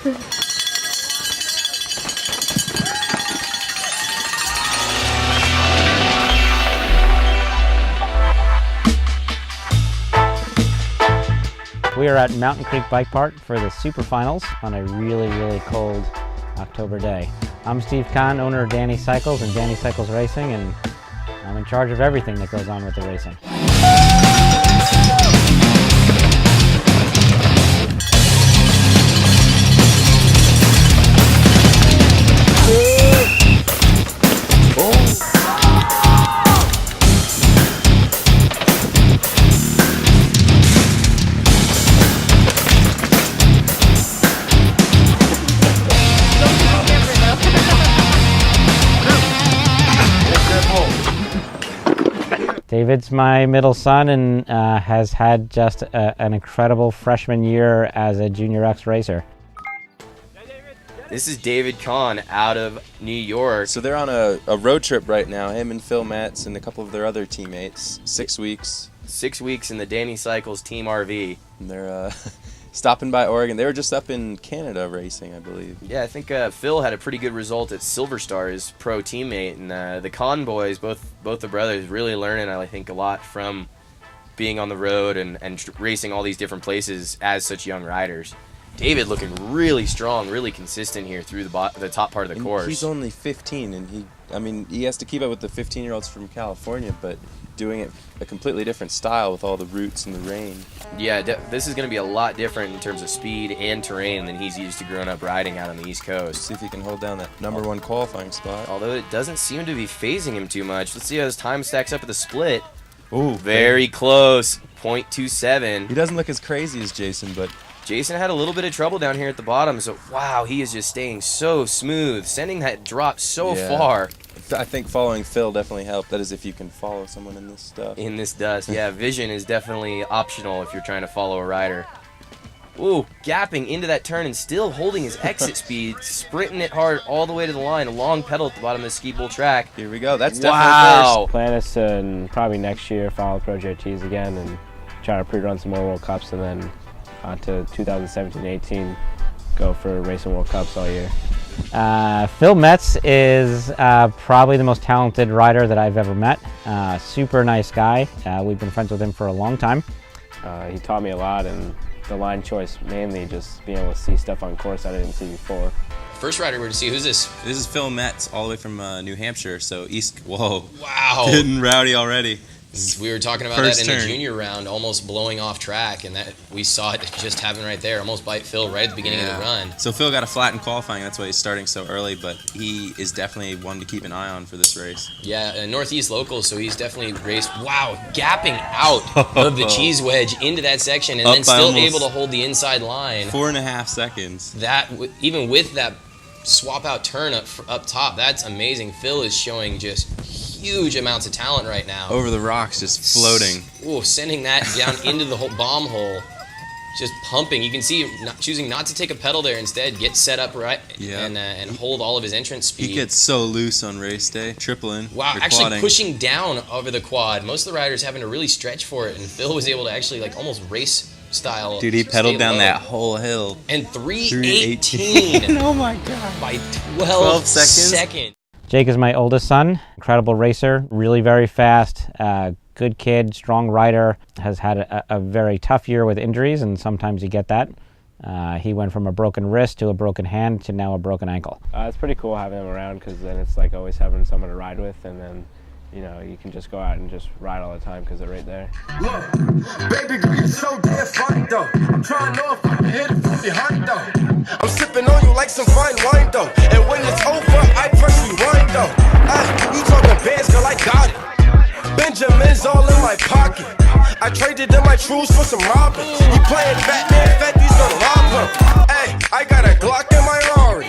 We are at Mountain Creek Bike Park for the Super Finals on a really cold October day. I'm Steve Kahn, owner of Danny Cycles and Danny Cycles Racing, and I'm in charge of everything that goes on with the racing. David's my middle son and has had just an incredible freshman year as a Junior X racer. This is David Kahn out of New York. So they're on a road trip right now, him and Phil Metz and a couple of their other teammates. 6 weeks. 6 weeks in the Danny Cycles Team RV. And they're stopping by Oregon. They were just up in Canada racing, I believe. Yeah, I think Phil had a pretty good result at Silver Star, his pro teammate, and the Kahn boys, both the brothers, really learning, I think, a lot from being on the road and racing all these different places as such young riders. David looking really strong, really consistent here through the top part of the course. He's only 15, and he has to keep up with the 15-year-olds from California, but doing it a completely different style with all the roots and the rain. Yeah, this is going to be a lot different in terms of speed and terrain than he's used to growing up riding out on the East Coast. See if he can hold down that #1 qualifying spot. Although it doesn't seem to be phasing him too much. Let's see how his time stacks up at the split. Ooh, very close, 0.27. He doesn't look as crazy as Jason, but Jason had a little bit of trouble down here at the bottom, so wow, he is just staying so smooth, sending that drop so far. I think following Phil definitely helped. That is, if you can follow someone in this stuff. In this dust, yeah. Vision is definitely optional if you're trying to follow a rider. Ooh, gapping into that turn and still holding his exit speed, sprinting it hard all the way to the line. A long pedal at the bottom of the ski bowl track. Here we go. That's definitely first. Plan is to probably next year follow Pro GRTs again and try to pre-run some more World Cups, and then on to 2017-18, go for racing World Cups all year. Phil Metz is probably the most talented rider that I've ever met. Super nice guy. We've been friends with him for a long time. He taught me a lot, and the line choice mainly just being able to see stuff on course I didn't see before. First rider we're to see, who's this? This is Phil Metz, all the way from New Hampshire, so East. Whoa. Wow. Getting rowdy already. We were talking about that in the junior round, almost blowing off track, and that we saw it just happen right there, almost bite Phil right at the beginning of the run. So Phil got a flat in qualifying, that's why he's starting so early, but he is definitely one to keep an eye on for this race. Yeah, Northeast local, so he's definitely raced, wow, gapping out of the cheese wedge into that section, and then still able to hold the inside line. 4.5 seconds. That, even with that swap out turn up top, that's amazing. Phil is showing just huge amounts of talent right now. Over the rocks, just floating. Ooh, sending that down into the whole bomb hole. Just pumping. You can see choosing not to take a pedal there, instead get set up right and hold all of his entrance speed. He gets so loose on race day, tripling. Wow, actually pushing down over the quad. Most of the riders having to really stretch for it, and Phil was able to actually like almost race style. Dude, he pedaled down that whole hill. And 3:18. Oh my god. By 12 seconds. Jake is my oldest son, incredible racer, really very fast, good kid, strong rider, has had a very tough year with injuries, and sometimes you get that. He went from a broken wrist to a broken hand to now a broken ankle. It's pretty cool having him around, because then it's like always having someone to ride with, and then you know, you can just go out and just ride all the time because they're right there. Look, baby girl, you're so damn funny though. I'm trying to know if I can hit it from behind though. I'm sipping on you like some fine wine though. And when it's over, I press rewind though. You talking bands, girl, I got it. Benjamin's all in my pocket. I traded in my trues for some robbers. You playing Batman, Fetty's gonna rob him. Hey, I got a Glock in my Rari.